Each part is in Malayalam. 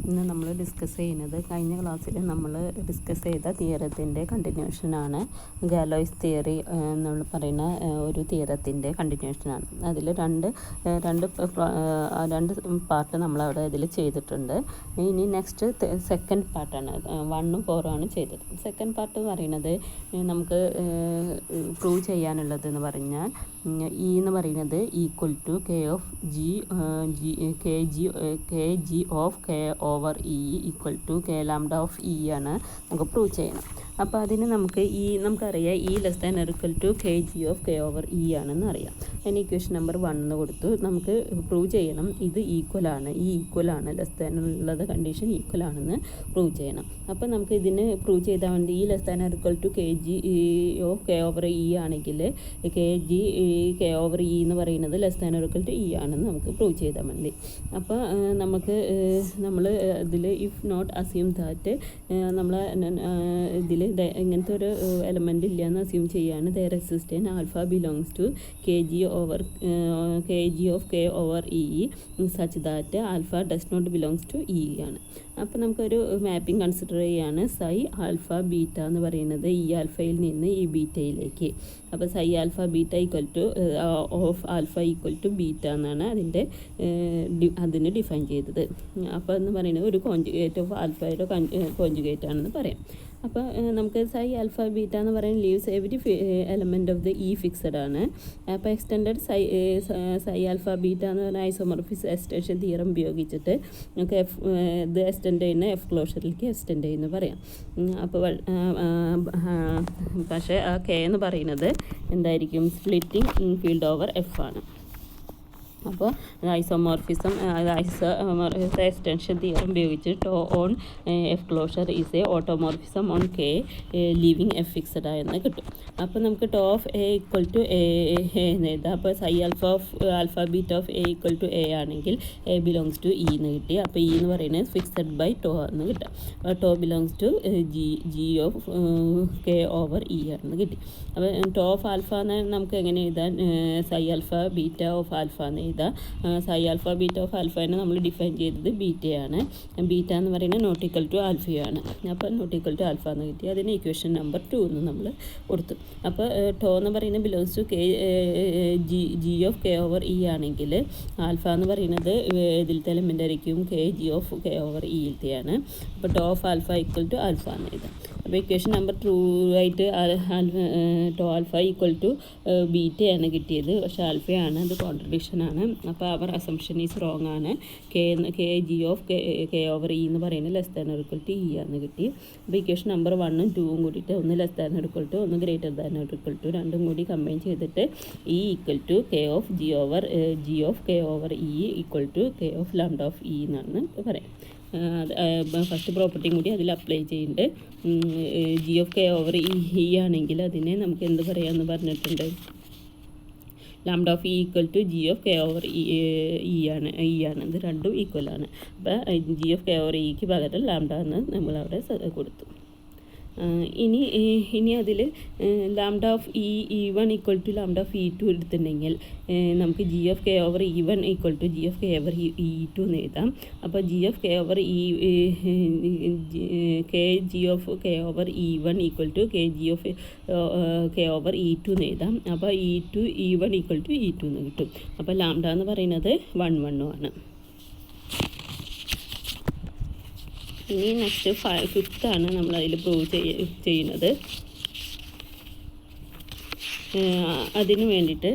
ഇന്ന് നമ്മൾ ഡിസ്കസ് ചെയ്യുന്നത് കഴിഞ്ഞ ക്ലാസ്സിൽ നമ്മൾ ഡിസ്കസ് ചെയ്ത തിയറത്തിൻ്റെ കണ്ടിന്യൂഷനാണ്. ഗാലോയ്സ് തിയറി എന്ന് പറയുന്ന ഒരു തിയറത്തിൻ്റെ കണ്ടിന്യൂഷനാണ്. അതിൽ രണ്ട് പാർട്ട് നമ്മളവിടെ ഇതിൽ ചെയ്തിട്ടുണ്ട്. ഇനി നെക്സ്റ്റ് സെക്കൻഡ് പാർട്ടാണ്, 1ഉം 4ഉമാണ് ചെയ്തത്. സെക്കൻഡ് പാർട്ട് എന്ന് പറയുന്നത് നമുക്ക് പ്രൂവ് ചെയ്യാനുള്ളത് എന്ന് പറഞ്ഞാൽ ഇ എന്ന് പറയുന്നത് equal to K of K G of K over E equal to K lambda of E ആണ് നമുക്ക് പ്രൂവ് ചെയ്യണം. അപ്പോൾ അതിന് നമുക്കറിയാം E less than or equal to K G of K over E ആണെന്ന് അറിയാം. അതിന് ഇക്വേഷൻ നമ്പർ 1 എന്ന് കൊടുത്തു. നമുക്ക് പ്രൂവ് ചെയ്യണം ഇത് ഈക്വലാണ്, ലെസ് ദാൻ ഉള്ളത് കണ്ടീഷൻ ഈക്വൽ ആണെന്ന് പ്രൂവ് ചെയ്യണം. അപ്പോൾ നമുക്ക് ഇതിന് പ്രൂവ് ചെയ്താൽ വേണ്ടി E less than or equal to K G of K over E ആണെങ്കിൽ K G K over E എന്ന് പറയുന്നത് less than or equal to E ആണെന്ന് നമുക്ക് പ്രൂവ് ചെയ്താൽ മതി. അപ്പോൾ നമ്മൾ ഇതിൽ ഇഫ് നോട്ട് അസ്യൂം ദാറ്റ് നമ്മൾ ഇതിൽ ഇങ്ങനത്തെ ഒരു എലമെൻ്റ് ഇല്ല എന്ന് അസ്യൂം ചെയ്യാണ്. The resistance alpha belongs to K G of K over E such that alpha does not belongs to E ആണ്. അപ്പോൾ നമുക്കൊരു മാപ്പിംഗ് കൺസിഡർ ചെയ്യാണ് സൈ ആൽഫ ബീറ്റ എന്ന് പറയുന്നത് ഈ ആൽഫയിൽ നിന്ന് ഈ ബീറ്റയിലേക്ക്. അപ്പോൾ psi alpha beta equal to of alpha equal to beta എന്നാണ് അതിന് ഡിഫൈൻ ചെയ്തത്. അപ്പോൾ എന്ന് പറയുന്നത് ഒരു കോൺജുഗേറ്റ് ഓഫ് ആൽഫയുടെ കോൺജുഗേറ്റ് ആണെന്ന് പറയാം. അപ്പോൾ നമുക്ക് സൈ ആൽഫ ബീറ്റ എന്ന് പറയുന്നത് leaves every element of the E fixed ആണ്. അപ്പോൾ എക്സ്റ്റെൻഡഡ് സൈ ആൽഫ ബീറ്റ എന്ന് പറഞ്ഞാൽ ഐസോമോർഫിക് എക്സ്റ്റൻഷൻ തിയറം ഉപയോഗിച്ചിട്ട് നമുക്ക് ഇത് എക്സ്റ്റെൻഡ് ചെയ്യുന്ന എഫ് ക്ലോഷറിലേക്ക് എക്സ്റ്റെൻഡ് ചെയ്യുന്നു പറയാം. അപ്പോൾ പക്ഷേ ആ കെ എന്ന് പറയുന്നത് എന്തായിരിക്കും? സ്പ്ലിറ്റിംഗ് ഫീൽഡ് ഓവർ എഫ് ആണ്. അപ്പോൾ ഐസോമോർഫിസം എക്സ്റ്റൻഷൻ തിയറം ഉപയോഗിച്ച് tau on F closure is a automorphism on K leaving F fixed എന്ന് കിട്ടും. അപ്പോൾ നമുക്ക് tau of A equal to A എന്ന് എഴുതാം. അപ്പോൾ psi alpha beta of A equal to A ആണെങ്കിൽ എ ബിലോങ്സ് ടു ഇ എന്ന് കിട്ടി. അപ്പോൾ ഇ എന്ന് പറയുന്നത് ഫിക്സഡ് ബൈ ടോ എന്ന് കിട്ടും. Tau belongs to G of K over E ആണെന്ന് കിട്ടി. അപ്പോൾ ടോ ഓഫ് ആൽഫ എന്ന് നമുക്ക് എങ്ങനെ എഴുതാൻ? സൈ ആൽഫ ബീറ്റ ഓഫ് ആൽഫ എന്ന് സൈ ആൽഫ ബീറ്റ ഓഫ് ആൽഫനെ നമ്മൾ ഡിഫൈൻ ചെയ്തത് ബീറ്റയാണ്. ബീറ്റ എന്ന് പറയുന്നത് നോട്ട് ഈക്വൽ ടു ആൽഫയാണ്. അപ്പോൾ നോട്ട് ഈക്വൽ ടു ആൽഫ എന്ന് കിട്ടി. അതിന് ഇക്വേഷൻ നമ്പർ 2 എന്ന് നമ്മൾ കൊടുത്തു. അപ്പോൾ ടോ എന്ന് പറയുന്നത് belongs to G of K over E ആണെങ്കിൽ ആൽഫ എന്ന് പറയുന്നത് ഇതിലത്തെ എലമെൻ്റ് ആയിരിക്കും K G of K over ഇയിലത്തെയാണ്. അപ്പോൾ tau of alpha equal to alpha എന്ന് എഴുതാം. അപ്പോൾ ഇക്വേഷൻ നമ്പർ 2 ആയിട്ട് ടോ ആൽഫ ഈക്വൽ ടു ബീറ്റയാണ് കിട്ടിയത്. പക്ഷേ ആൽഫയാണ്, അത് കോൺട്രഡിക്ഷനാണ്. അപ്പോൾ അവർ അസംഷൻ ഈസ് റോങ് ആണ്. K G of K over E എന്ന് പറയുന്നത് less than or equal to E ആണ് കിട്ടി. അപ്പോൾ ഇക്വേഷൻ നമ്പർ 1ഉം 2ഉം കൂടിയിട്ട് ഒന്ന് less than or equal to ഒന്ന് greater than or equal to രണ്ടും കൂടി കമ്പൈൻ ചെയ്തിട്ട് E equal to K of G of K over E equal to K of lambda of E എന്നാണ് പറയാം. ഫസ്റ്റ് പ്രോപ്പർട്ടിയും കൂടി അതിൽ അപ്ലൈ ചെയ്യുന്നുണ്ട്. G of K over E ആണെങ്കിൽ അതിനെ നമുക്ക് എന്ത് പറയാമെന്ന് പറഞ്ഞിട്ടുണ്ട്? Lambda of E equal to G of K over E ആണ്. ഇത് രണ്ടും ഈക്വലാണ്. അപ്പോൾ ജി ഓഫ് കെ ഓവർ ഇക്ക് പകരം ലാംഡ എന്ന് നമ്മളവിടെ കൊടുത്തു. ഇനി അതിൽ lambda of E one equal to lambda of E two എടുത്തിട്ടുണ്ടെങ്കിൽ നമുക്ക് G of K over E one equal to G of K over E two എന്ന് എഴുതാം. അപ്പോൾ G of K over G of K over E one equal to K G of K over E two എന്ന് എഴുതാം. അപ്പോൾ E one equal to E two എന്ന് കിട്ടും. അപ്പോൾ ലാംഡ എന്ന് പറയുന്നത് 1 ആണ്. ഇനി നെക്സ്റ്റ് 5th ആണ് നമ്മളതിൽ പ്രൂവ് ചെയ്യുന്നത്. അതിന് വേണ്ടിയിട്ട്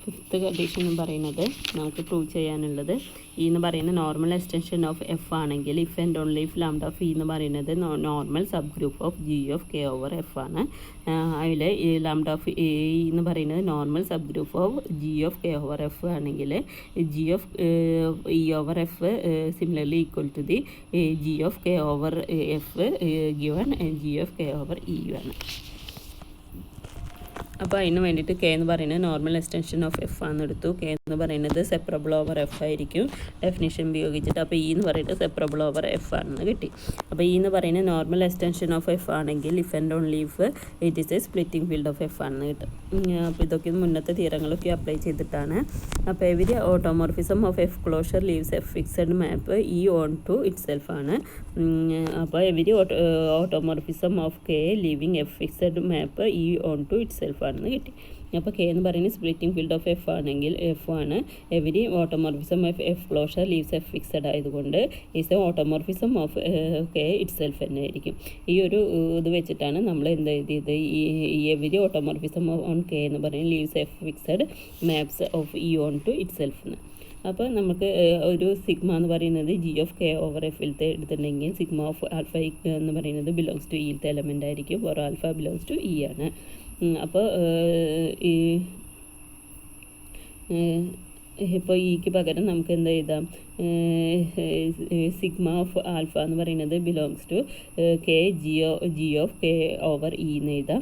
5th കണ്ടീഷൻ എന്ന് പറയുന്നത് നമുക്ക് പ്രൂവ് ചെയ്യാനുള്ളത് ഇ എന്ന് പറയുന്ന നോർമൽ എക്സ്റ്റൻഷൻ ഓഫ് എഫ് ആണെങ്കിൽ if and only if lambda of E എന്ന് പറയുന്നത് normal subgroup of G of K over F ആണ്. അതിൽ ലാംഡ ഓഫ് എ എന്ന് പറയുന്നത് normal subgroup of G of K over F ആണെങ്കിൽ G of E over F similarly equal to the G of K over F given G of K over E ആണ്. അപ്പോൾ അതിന് വേണ്ടിയിട്ട് കെ എന്ന് പറയുന്നത് നോർമൽ എക്സ്റ്റൻഷൻ ഓഫ് എഫ് ആണെന്ന് എടുത്തു. കെ എന്ന് പറയുന്നത് സെപ്പറബിൾ ഓവർ എഫ് ആയിരിക്കും ഡെഫിനിഷൻ ഉപയോഗിച്ചിട്ട്. അപ്പോൾ ഇ എന്ന് പറയുന്നത് സെപ്പറബിൾ ഓവർ എഫ് ആണെന്ന് കിട്ടി. അപ്പോൾ ഇ എന്ന് പറയുന്നത് നോർമൽ എക്സ്റ്റൻഷൻ ഓഫ് എഫ് ആണെങ്കിൽ if and only if it is a splitting field of F ആണെന്ന് കിട്ടും. അപ്പോൾ ഇതൊക്കെ മുന്നത്തെ തിയറങ്ങളൊക്കെ അപ്ലൈ ചെയ്തിട്ടാണ്. അപ്പോൾ every automorphism of F closure leaves F fixed map E onto itself ആണ്. അപ്പോൾ every automorphism of K leaving F fixed map E onto itself ആണെന്ന് കിട്ടി. അപ്പോൾ കെ എന്ന് പറയുന്നത് സ്പ്ലിറ്റിംഗ് ഫീൽഡ് ഓഫ് എഫ് ആണെങ്കിൽ എഫ് ആണ്. Every automorphism of F closure leaves F fixed ആയതുകൊണ്ട് is a automorphism of K itself തന്നെ ആയിരിക്കും. ഈ ഒരു ഇത് വെച്ചിട്ടാണ് നമ്മൾ എന്ത് എഴുതിയത്, ഈ എവരി ഓട്ടോമോർഫിസം ഓൺ കെ എന്ന് പറയുന്നത് leaves F fixed maps of E onto itself എന്ന്. അപ്പോൾ നമുക്ക് ഒരു സിഗ്മ എന്ന് പറയുന്നത് ജി ഓഫ് കെ ഓവർ എഫിലത്തെ എടുത്തിട്ടുണ്ടെങ്കിൽ സിഗ്മ ഓഫ് ആൽഫ എന്ന് പറയുന്നത് ബിലോങ്സ് ടു ഇയിലത്തെ എലമെൻ്റ് ആയിരിക്കും. For alpha belongs to E ആണ്. അപ്പോൾ ഇപ്പോൾ ഇക്ക് പകരം നമുക്ക് എന്താ എഴുതാം, സിഗ്മ ഓഫ് ആൽഫ എന്ന് പറയുന്നത് belongs to K G of K over E എന്ന് എഴുതാം.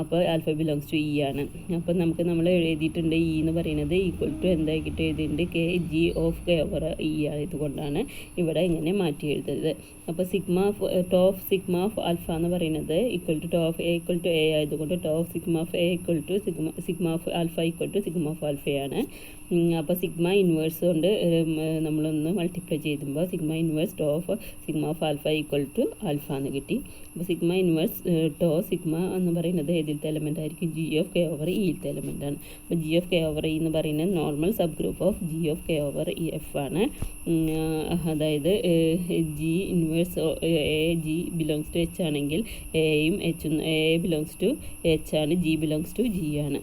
അപ്പോൾ ആൽഫ ബിലോങ്സ് ടു ഇ ആണ്. അപ്പോൾ നമ്മൾ എഴുതിയിട്ടുണ്ട് ഇ എന്ന് പറയുന്നത് ഈക്വൽ ടു എന്താക്കിയിട്ട് എഴുതിയിട്ടുണ്ട് K G of K over E ആയതുകൊണ്ടാണ് ഇവിടെ ഇങ്ങനെ മാറ്റി എഴുതുന്നത്. അപ്പോൾ ടോഫ് സിഗ്മ ഓഫ് ആൽഫ എന്ന് പറയുന്നത് equal to tau of a equal to a ആയതുകൊണ്ട് tau of sigma of A equal to sigma of alpha equal to sigma of ആൽഫയാണ്. അപ്പോൾ സിഗ്മ ഇൻവേഴ്സ് കൊണ്ട് നമ്മളൊന്ന് മൾട്ടിപ്ലൈ ചെയ്യുമ്പോൾ sigma inverse tau of sigma of alpha equal to alpha എന്ന് കിട്ടി. അപ്പോൾ സിഗ്മ ഇൻവേഴ്സ് സിഗ്മ എന്ന് പറയുന്നത് ഏതിലത്തെ എലമെൻ്റ് ആയിരിക്കും, ജി ഓഫ് കെ ഓവർ ഇയിലത്തെ എലമെൻ്റ് ആണ്. അപ്പോൾ G of K over E എന്ന് പറയുന്നത് normal subgroup of G of K over E F ആണ്. അതായത് G inverse A G belongs to H ആണെങ്കിൽ എയും എച്ചും എ ബിലോങ്സ് ടു എച്ച് ആണ്, ജി ബിലോങ്സ് ടു ജി ആണ്.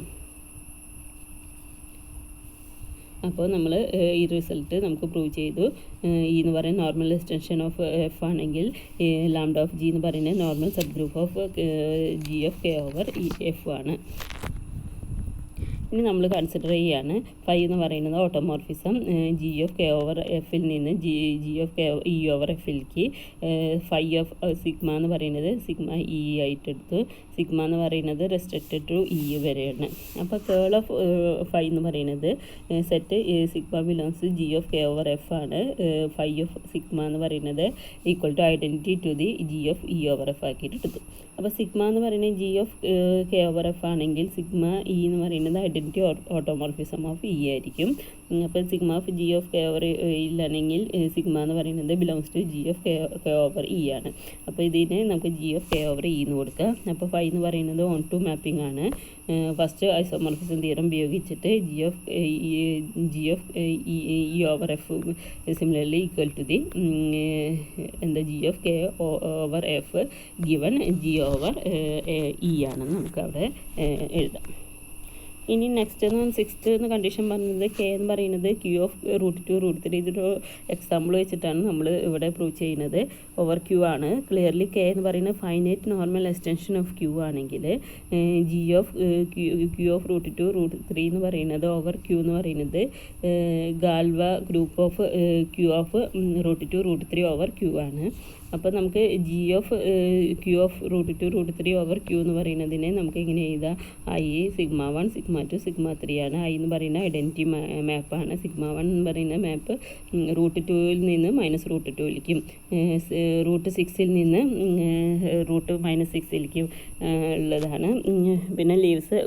അപ്പോൾ നമ്മൾ ഈ റിസൾട്ട് നമുക്ക് പ്രൂവ് ചെയ്തു. ഇ എന്ന് പറയുന്നത് നോർമൽ എക്സ്റ്റൻഷൻ ഓഫ് എഫ് ആണെങ്കിൽ ലാംഡ ഓഫ് ജി എന്ന് പറയുന്നത് normal subgroup of G of K over E F ആണ്. ഇനി നമ്മൾ കൺസിഡർ ചെയ്യുകയാണ് ഫൈ എന്ന് പറയുന്നത് automorphism G of K over എഫിൽ നിന്ന് G of K E over എഫിലേക്ക് ഫൈ ഓഫ് സിഗ്മ എന്ന് പറയുന്നത് സിഗ്മ ഇ ആയിട്ടെടുത്തു. സിഗ്മ എന്ന് പറയുന്നത് റെസ്ട്രിക്റ്റഡ് ടു ഇ വരെയാണ്. അപ്പോൾ കേൾ ഓഫ് ഫൈ എന്ന് പറയുന്നത് set sigma belongs G of K over F ആണ്. ഫൈ ഓഫ് സിഗ്മ എന്ന് പറയുന്നത് equal to identity to the G of E over F ആക്കിയിട്ട് എടുത്തു. അപ്പോൾ സിഗ്മ എന്ന് പറയുന്നത് G of K over F ആണെങ്കിൽ സിഗ്മ ഇ എന്ന് പറയുന്നത് ഐഡൻറ്റിറ്റി ഓട്ടോമോർഫിസം ഓഫ് ഇ ആയിരിക്കും. അപ്പോൾ sigma of G of K over ഇല്ലാണെങ്കിൽ സിഗ്മ എന്ന് പറയുന്നത് belongs to G of K over E ആണ്. അപ്പോൾ ഇതിനെ നമുക്ക് G of K over E എന്ന് കൊടുക്കാം. അപ്പോൾ ഫൈ എന്ന് പറയുന്നത് ഓൺ ടു മാപ്പിംഗ് ആണ്. ഫസ്റ്റ് ഐസോമോർഫിസം തിയറം ഉപയോഗിച്ചിട്ട് G of E over F similarly equal to the G of K over F given G over E ആണെന്ന് നമുക്ക് അവിടെ എഴുതാം. ഇനി നെക്സ്റ്റ് സിക്സ്ത് കണ്ടീഷൻ പറഞ്ഞത് കെ എന്ന് പറയുന്നത് ക്യൂ ഓഫ് √2 ഇതൊരു എക്സാമ്പിൾ വെച്ചിട്ടാണ് നമ്മൾ ഇവിടെ പ്രൂവ് ചെയ്യുന്നത്. ഓവർ ക്യൂ ആണ്. ക്ലിയർലി കെ എന്ന് പറയുന്നത് finite normal extension of Q ആണെങ്കിൽ ജി ഓഫ് ക്യൂ ഓഫ് √2 എന്ന് പറയുന്നത് ഓവർ ക്യൂ എന്ന് പറയുന്നത് Galois group of Q of √2 over Q ആണ്. അപ്പോൾ നമുക്ക് G of Q of √2 over Q എന്ന് പറയുന്നതിനെ നമുക്ക് ഇങ്ങനെ എഴുതാം. ഐ സിഗ്മ 1 സിഗ്മ 2 സിഗ്മ 3 ആണ്. ഐ എന്ന് പറയുന്ന ഐഡൻറ്റിറ്റി മാപ്പാണ്. സിഗ്മ 1 എന്ന് പറയുന്ന മാപ്പ് √2 നിന്ന് -√2ലേക്കും √6 നിന്ന് √-6ലേക്കും ഉള്ളതാണ്. പിന്നെ ലീവ്സ്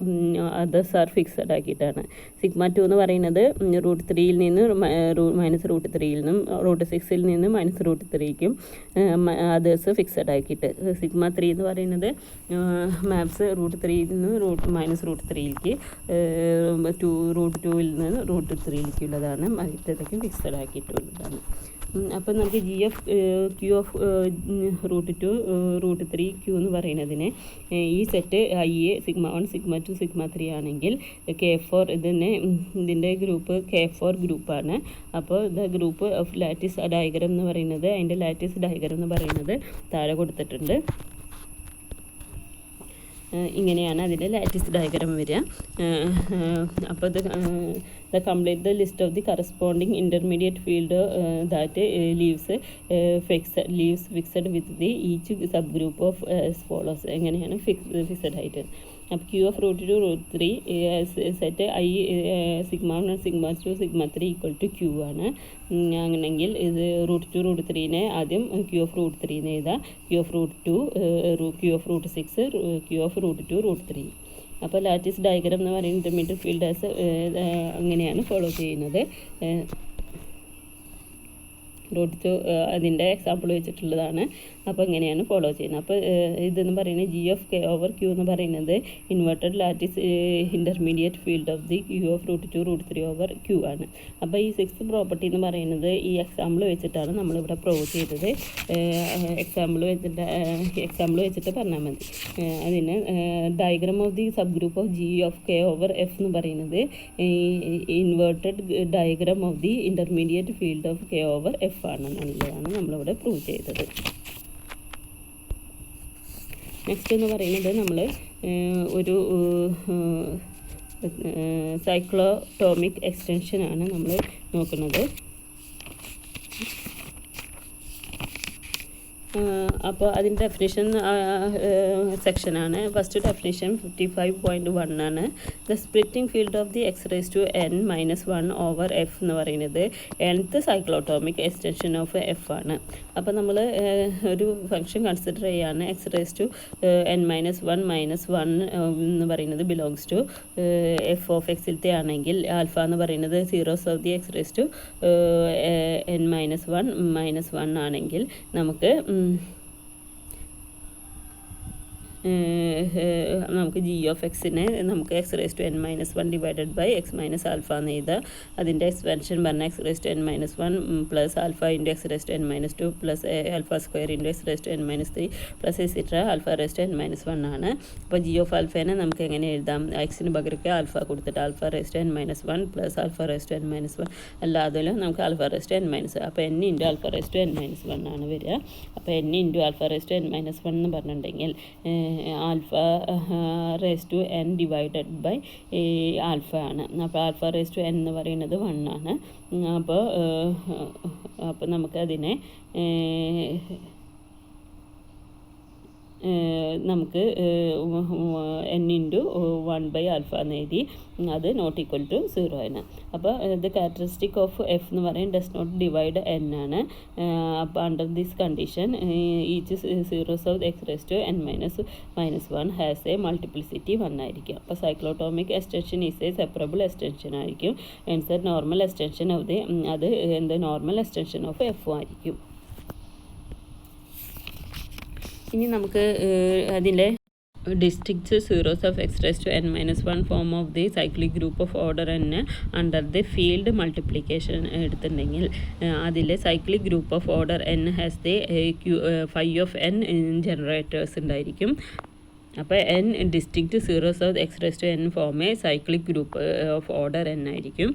അതേഴ്സ് ആർ ഫിക്സഡ് ആക്കിയിട്ടാണ്. സിഗ്മ 2 എന്ന് പറയുന്നത് √3 നിന്ന് -√3 നിന്നും √6 നിന്ന് -√3ക്കും അതേഴ്സ് ഫിക്സഡ് ആക്കിയിട്ട്. സിഗ്മ 3 എന്ന് പറയുന്നത് മാപ്സ് √3 നിന്ന് -√3ലേക്ക് √2 നിന്ന് √3ലേക്ക് ഉള്ളതാണ്. മറ്റേതൊക്കെ ഫിക്സഡ് ആക്കിയിട്ടുള്ളതാണ്. അപ്പോൾ നമുക്ക് G of Q of √2 Q എന്ന് പറയുന്നതിന് ഈ set I A sigma 1 sigma 2 sigma 3 ആണെങ്കിൽ K4 ഇതിൻ്റെ ഗ്രൂപ്പ് K4 ഗ്രൂപ്പാണ്. അപ്പോൾ the group of lattice diagram എന്ന് പറയുന്നത് അതിൻ്റെ ലാറ്റിസ് ഡയഗ്രം എന്ന് പറയുന്നത് താഴെ കൊടുത്തിട്ടുണ്ട്. ഇങ്ങനെയാണ് അതിൻ്റെ ലാറ്റിസ് ഡയഗ്രം വരിക. അപ്പോൾ the complete the list of the corresponding intermediate field that leaves fixed with the each subgroup of follows. എങ്ങനെയാണ് ഫിക്സഡ് ആയിട്ട് അപ്പോൾ Q of √2 √3 set I sigma 1 sigma 2 sigma 3 equal to Q ആണ്. അങ്ങനെയെങ്കിൽ ഇത് √2 √3 ആദ്യം ക്യൂ ഓഫ് √3 എഴുതാം. Q of √2 Q of √6 Q of √2 √3. അപ്പോൾ ലാറ്റിസ് ഡയഗ്രാം എന്ന് പറയുന്നത് ഇൻ്റർമീഡിയറ്റ് ഫീൽഡേഴ്സ് അങ്ങനെയാണ് ഫോളോ ചെയ്യുന്നത്. √2 അതിൻ്റെ എക്സാമ്പിൾ വെച്ചിട്ടുള്ളതാണ്. അപ്പോൾ ഇങ്ങനെയാണ് ഫോളോ ചെയ്യുന്നത്. അപ്പോൾ ഇതെന്ന് പറയുന്നത് G of K over Q എന്ന് പറയുന്നത് inverted lattice intermediate field of the Q of √2 √3 over Q ആണ്. അപ്പോൾ ഈ 6th പ്രോപ്പർട്ടി എന്ന് പറയുന്നത് ഈ എക്സാമ്പിൾ വെച്ചിട്ടാണ് നമ്മളിവിടെ പ്രൂവ് ചെയ്തത്. എക്സാമ്പിൾ വെച്ചിട്ട് പറഞ്ഞാൽ മതി. അതിന് diagram of the subgroup of G of K over F എന്ന് പറയുന്നത് inverted diagram of the intermediate field of K over F ആണെന്നുള്ളതാണ് നമ്മളിവിടെ പ്രൂവ് ചെയ്തത്. നെക്സ്റ്റ് എന്ന് പറയുന്നത് നമ്മൾ ഒരു സൈക്ലോടോമിക് എക്സ്റ്റൻഷനാണ് നമ്മൾ നോക്കുന്നത്. അപ്പോൾ അതിൻ്റെ ഡെഫിനിഷൻ സെക്ഷനാണ്. ഫസ്റ്റ് ഡെഫിനിഷൻ 55.1 ആണ്. The splitting field of the x⁻n−1 over F എന്ന് പറയുന്നത് nth സൈക്ലോട്ടോമിക് എക്സ്റ്റൻഷൻ ഓഫ് എഫ് ആണ്. അപ്പോൾ നമ്മൾ ഒരു ഫംഗ്ഷൻ കൺസിഡർ ചെയ്യാണ്. x⁻n−1 -1 എന്ന് പറയുന്നത് ബിലോങ്സ് ടു എഫ് ഓഫ് എക്സിലത്തെ ആണെങ്കിൽ ആൽഫ എന്ന് പറയുന്നത് സീറോസ് ഓഫ് ദി x⁻n−1 ആണെങ്കിൽ നമുക്ക് ജി ഓഫ് എക്സിനെ നമുക്ക് x⁻n−1 divided by x minus alpha എന്ന് എഴുതാം. അതിൻ്റെ എക്സ്പാൻഷൻ പറഞ്ഞാൽ x⁻n−1 plus alpha into x⁻n−2 plus alpha square into x⁻n−3 plus etcetera ആൽഫ⁻n−1 ആണ്. അപ്പോൾ ജി ഓഫ് ആൽഫേനെ നമുക്ക് എങ്ങനെ എഴുതാം? എക്സിന് പകരമൊക്കെ ആൽഫ കൊടുത്തിട്ട് ആൽഫ⁻n−1 പ്ലസ് ആൽഫ⁻n−1 അല്ലാതെ നമുക്ക് ആൽഫ⁻n−1 അപ്പോൾ n ഇൻറ്റു ആൽഫ⁻n−1 ആണ് വരിക. അപ്പോൾ n ഇൻറ്റു ആൽഫ⁻n−1 എന്ന് പറഞ്ഞിട്ടുണ്ടെങ്കിൽ α⁻n ഡിവൈഡഡ് ബൈ ആൽഫ ആണ്. അപ്പോൾ α⁻n എന്ന് പറയുന്നത് 1 ആണ്. അപ്പോൾ നമുക്കതിനെ നമുക്ക് n ഇൻറ്റു 1/α എന്ന് എഴുതി. അത് നോട്ട് ഈക്വൽ ടു 0 ആണ്. അപ്പോൾ ഇത് ക്യാരക്ടറിസ്റ്റിക് ഓഫ് എഫ് എന്ന് പറയും ഡസ് നോട്ട് ഡിവൈഡ് n ആണ്. അപ്പോൾ under this condition each zeros of x⁻n−1 has a multiplicity 1 ആയിരിക്കും. അപ്പോൾ cyclotomic extension is a separable extension ആയിരിക്കും. Answer normal extension of the അത് നോർമൽ എക്സ്റ്റൻഷൻ ഓഫ് എഫ് ആയിരിക്കും. ഇനി നമുക്ക് അതിൻ്റെ distinct zeros of x⁻n−1 form of the cyclic group of order n under the field multiplication എടുത്തിട്ടുണ്ടെങ്കിൽ അതിലെ cyclic group of order n has the φ(n) generators ഉണ്ടായിരിക്കും. അപ്പോൾ n distinct zeros of x⁻n form a cyclic group of order n ആയിരിക്കും.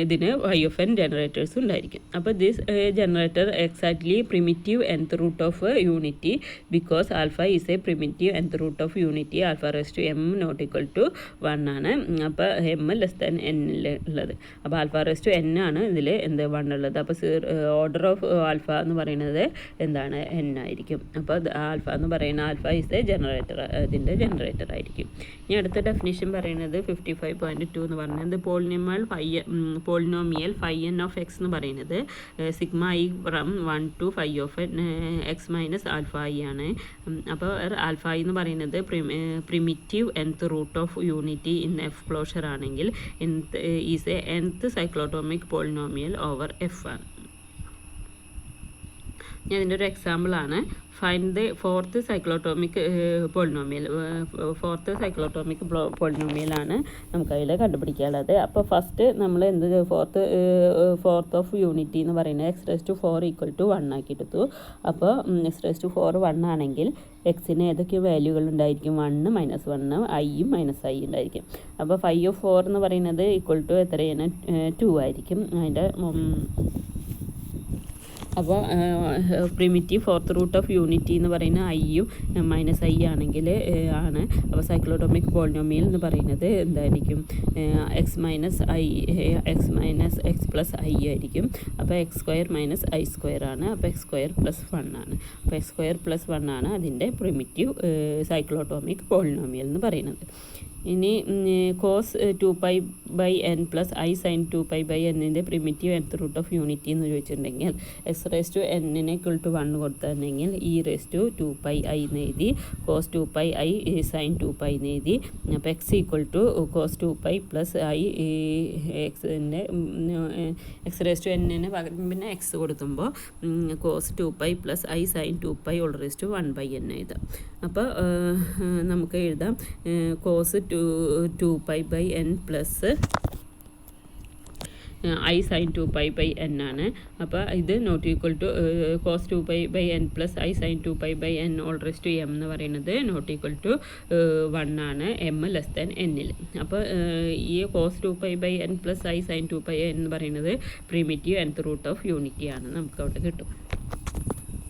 ഇതിന് φ(n) ജനറേറ്റേഴ്സ് ഉണ്ടായിരിക്കും. അപ്പോൾ this generator exactly primitive nth root of unity because alpha is a primitive nth root of unity α⁻m not equal to 1 ആണ്. അപ്പോൾ m ലെസ് ദാൻ n ഉള്ളത്. അപ്പോൾ α⁻n ആണ് ഇതിൽ 1 ഉള്ളത്. അപ്പോൾ ഓർഡർ ഓഫ് ആൽഫ എന്ന് പറയുന്നത് എന്താണ് n ആയിരിക്കും. അപ്പോൾ ആൽഫ എന്ന് പറയുന്ന ആൽഫ ഈസ് എ ജനറേറ്റർ, ഇതിൻ്റെ ജനറേറ്റർ ആയിരിക്കും. ഇനി അടുത്ത ഡെഫിനിഷൻ പറയുന്നത് 55.2 എന്ന് പറയുന്നത് പോളിനോമിയൽ φn ഓഫ് എക്സ് എന്ന് പറയുന്നത് σ(i) from 1 to φ of x⁻α i ആണ്. അപ്പോൾ α എന്ന് പറയുന്നത് primitive nth root of unity in F closure ആണെങ്കിൽ is a nth cyclotomic polynomial over F ആണ്. ഇനി അതിൻ്റെ ഒരു എക്സാമ്പിളാണ് find the fourth cyclotomic polynomial. Fourth cyclotomic പോളിനോമിയലാണ് നമുക്കതിൽ കണ്ടുപിടിക്കാനുള്ളത്. അപ്പോൾ ഫസ്റ്റ് നമ്മൾ ഫോർത്ത് ഓഫ് യൂണിറ്റി എന്ന് പറയുന്നത് x⁻4 ഈക്വൽ ടു 1 ആക്കി എടുത്തു. അപ്പോൾ x⁻4 1 ആണെങ്കിൽ എക്സിന് ഏതൊക്കെ വാല്യൂകൾ ഉണ്ടായിരിക്കും? 1 -1 ഐയും -i ഉണ്ടായിരിക്കും. അപ്പോൾ φ(4) എന്ന് പറയുന്നത് ഈക്വൽ ടു എത്രയാണ്? 2 ആയിരിക്കും. അതിൻ്റെ അപ്പോൾ primitive fourth root of unity എന്ന് പറയുന്ന ഐയും മൈനസ് ഐ ആണെങ്കിൽ ആണ്. അപ്പോൾ സൈക്ലോട്ടോമിക് പോളിനോമിയൽ എന്ന് പറയുന്നത് എന്തായിരിക്കും? X minus X plus I ആയിരിക്കും. അപ്പോൾ X square minus I square ആണ്. അപ്പോൾ എക്സ് സ്ക്വയർ പ്ലസ് 1 ആണ്. അപ്പോൾ എക്സ് സ്ക്വയർ പ്ലസ് 1 ആണ് അതിൻ്റെ പ്രിമിറ്റീവ് സൈക്ലോട്ടോമിക് പോളിനോമിയൽ എന്ന് പറയുന്നത്. ഇനി cos 2π/n plus i sine 2π/n primitive nth root of unity എന്ന് ചോദിച്ചിട്ടുണ്ടെങ്കിൽ എക്സ് റേസ് ടു n = 1 കൊടുത്തിട്ടുണ്ടെങ്കിൽ e⁻²πi എന്ന് എഴുതി, കോസ് 2πi സൈൻ 2π എന്ന് എഴുതി. അപ്പോൾ x equal to cos 2π plus i എക്സിൻ്റെ x⁻n പകരം പിന്നെ എക്സ് കൊടുത്തുമ്പോൾ cos 2π plus i sine 2π1/n എഴുതാം. അപ്പോൾ നമുക്ക് എഴുതാം cos 2π/n plus i sine 2π/n ആണ്. അപ്പോൾ ഇത് not equal to cos 2π/n plus i sine 2π/n m എന്ന് പറയുന്നത് നോട്ട് ഈക്വൽ ടു 1 ആണ്, m<n. അപ്പോൾ ഈ cos 2π/n plus i sign 2π എന്ന് പറയുന്നത് primitive nth root of unity ആണ്, നമുക്ക് അവിടെ കിട്ടും.